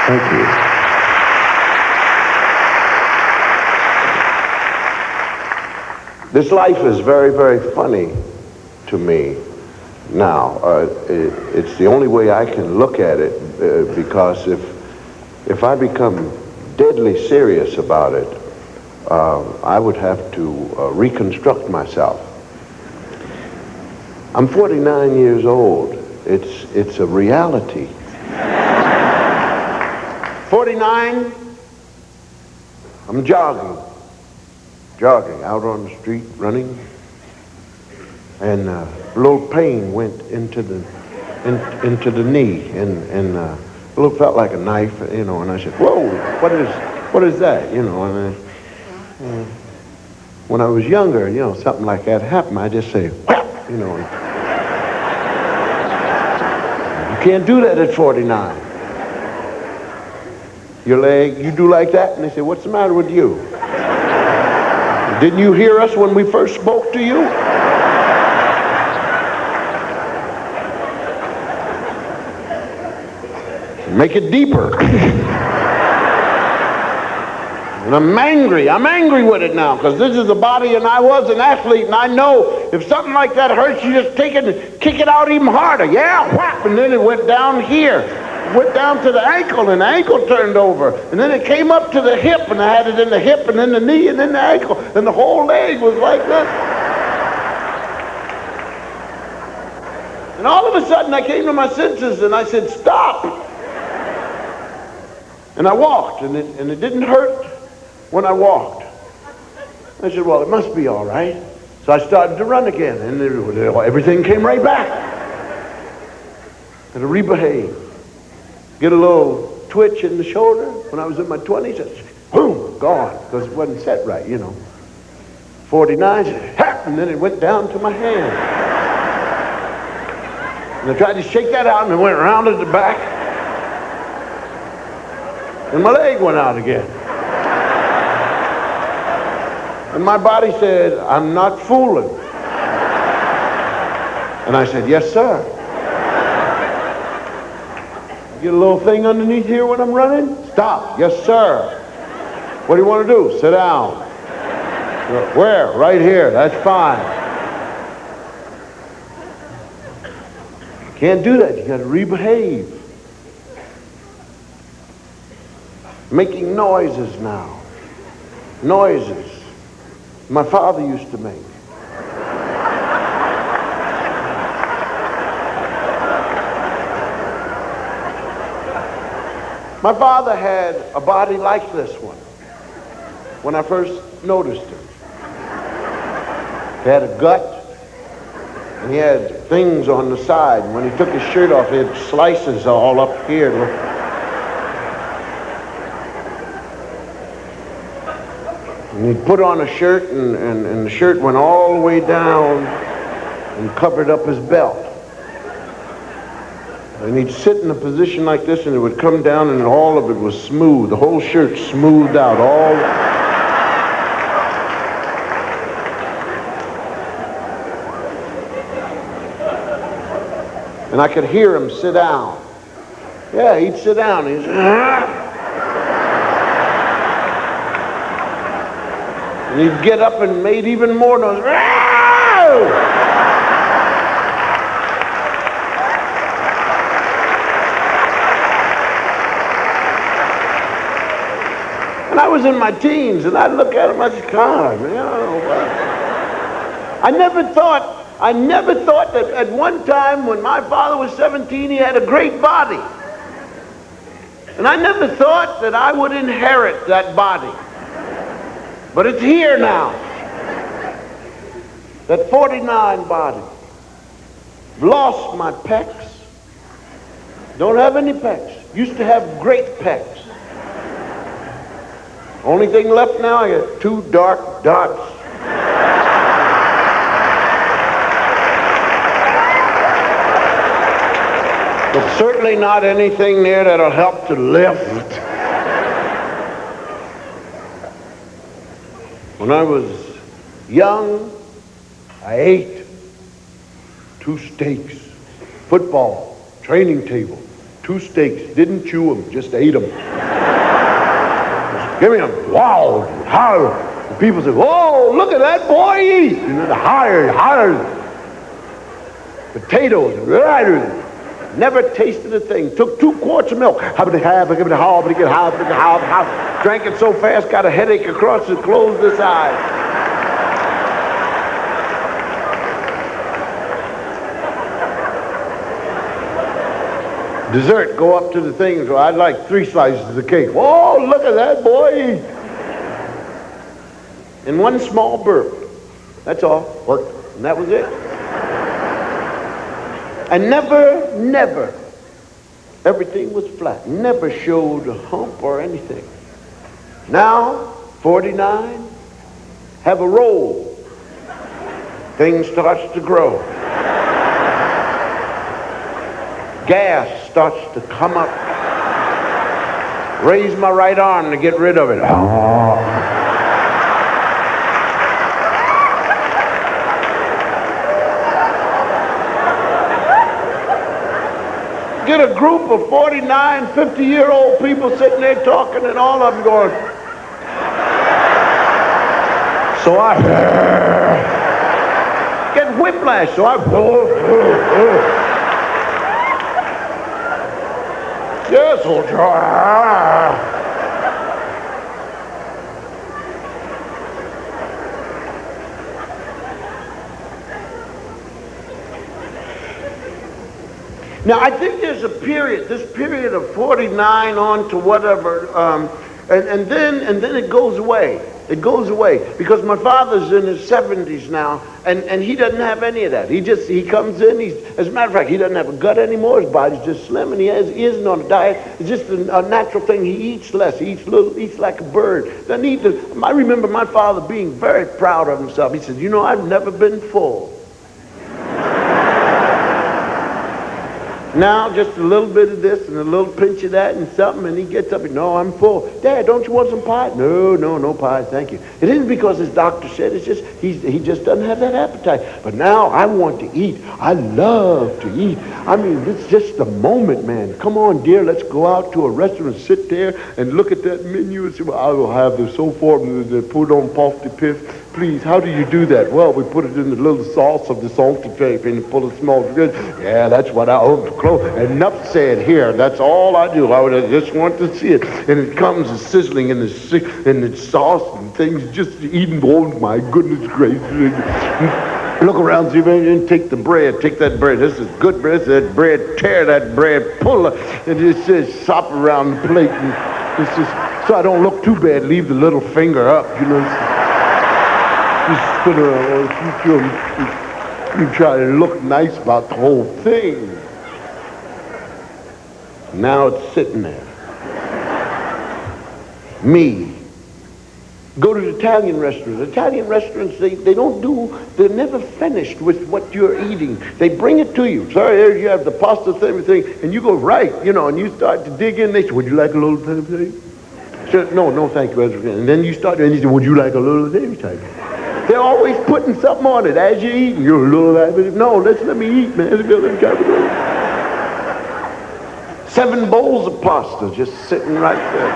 Thank you. This life is very, very funny to me now. It's the only way I can look at it because if I become deadly serious about it, I would have to reconstruct myself. I'm 49 years old. It's a reality. 49, I'm jogging out on the street, running, and a little pain went into the knee, and a little felt like a knife, and I said, whoa, what is that, and when I was younger, something like that happened, I just say, whap, You can't do that at 49. Your leg, you do like that? And they say, what's the matter with you? Didn't you hear us when we first spoke to you? Make it deeper. And I'm angry with it now, because this is a body, and I was an athlete, and I know if something like that hurts, you just take it and kick it out even harder. Yeah, whap, and then it went down here. Went down to the ankle, and the ankle turned over, and then it came up to the hip, and I had it in the hip, and then the knee, and then the ankle, and the whole leg was like this. And all of a sudden I came to my senses, and I said, stop. And I walked, and it didn't hurt when I walked. I said, well, it must be all right. So I started to run again, and everything came right back. And to rebehave. Get a little twitch in the shoulder when I was in my 20s, boom, gone, because it wasn't set right, 49, and then it went down to my hand. And I tried to shake that out, and it went around at the back, and my leg went out again. And my body said, I'm not fooling. And I said, yes, sir. Get a little thing underneath here when I'm running? Stop. Yes, sir. What do you want to do? Sit down. Where? Right here. That's fine. Can't do that. You got to rebehave. Making noises now. Noises my father used to make. My father had a body like this one when I first noticed him. He had a gut, and he had things on the side. And when he took his shirt off, he had slices all up here. And he'd put on a shirt, and the shirt went all the way down and covered up his belt. And he'd sit in a position like this, and it would come down, and all of it was smooth. The whole shirt smoothed out. And I could hear him sit down. Yeah, he'd sit down. He'd And he'd get up and made even more noise. Row! And I was in my teens, and I'd look at him, I said, God, man, I never thought that at one time when my father was 17, he had a great body. And I never thought that I would inherit that body. But it's here now. That 49 body. Lost my pecs. Don't have any pecs. Used to have great pecs. Only thing left now, I got 2 dark dots. But certainly not anything there that'll help to lift. When I was young, I ate 2 steaks, football, training table, 2 steaks, didn't chew them, just ate them. Give me a wow, holler. And people say, "Whoa, look at that boy eat!" And then holler. Potatoes, never tasted a thing. Took 2 quarts of milk. Drank it so fast, got a headache across the closed this eye. Dessert, go up to the things. Well, I'd like 3 slices of cake. Oh, look at that boy. And 1 small burp. That's all. Worked. And that was it. And never, everything was flat. Never showed a hump or anything. Now, 49, have a roll. Things starts to grow. Gas starts to come up. Raise my right arm to get rid of it. Get a group of 49, 50-year-old people sitting there talking, and all of them going. So I get whiplash. So I yes, old John. Now, I think there's a period, this period of 49 on to whatever, and then it goes away. It goes away because my father's in his 70s now, and he doesn't have any of that. He comes in. As a matter of fact, he doesn't have a gut anymore. His body's just slim, and he isn't on a diet. It's just a natural thing. He eats less. He eats like a bird. I remember my father being very proud of himself. He said, "You know, I've never been full." Now, just a little bit of this and a little pinch of that and something, and he gets up and, "No, I'm full. Dad, don't you want some pie?" No pie, thank you. It isn't because his doctor said, it's just, he just doesn't have that appetite. But now I want to eat. I love to eat. I mean, it's just the moment, man. Come on, dear, let's go out to a restaurant and sit there and look at that menu and say, "Well, I will have the so forth and the put on puff de piff. Please, how do you do that?" "Well, we put it in the little sauce of the salty paper and pull a small good." "Yeah, that's what I own. Enough said here. That's all I do. I just want to see it." And it comes sizzling in the sauce and things just eating. Oh my goodness gracious! Look around, see, man, take the bread. Take that bread. This is good bread. That bread. Tear that bread. Pull it. And it says sop around the plate. And it's just so I don't look too bad. Leave the little finger up. You know. Just put you try to look nice about the whole thing. Now it's sitting there. Me. Go to the Italian restaurants. Italian restaurants, they're never finished with what you're eating. They bring it to you. Sorry, here you have the pasta, everything, and you go, right, and you start to dig in. They say, "Would you like a little thing?" No, thank you. And then you start, and you say, "Would you like a little thing?" They're always putting something on it as you're eating. You're a little, no, let me eat, man. 7 bowls of pasta just sitting right there.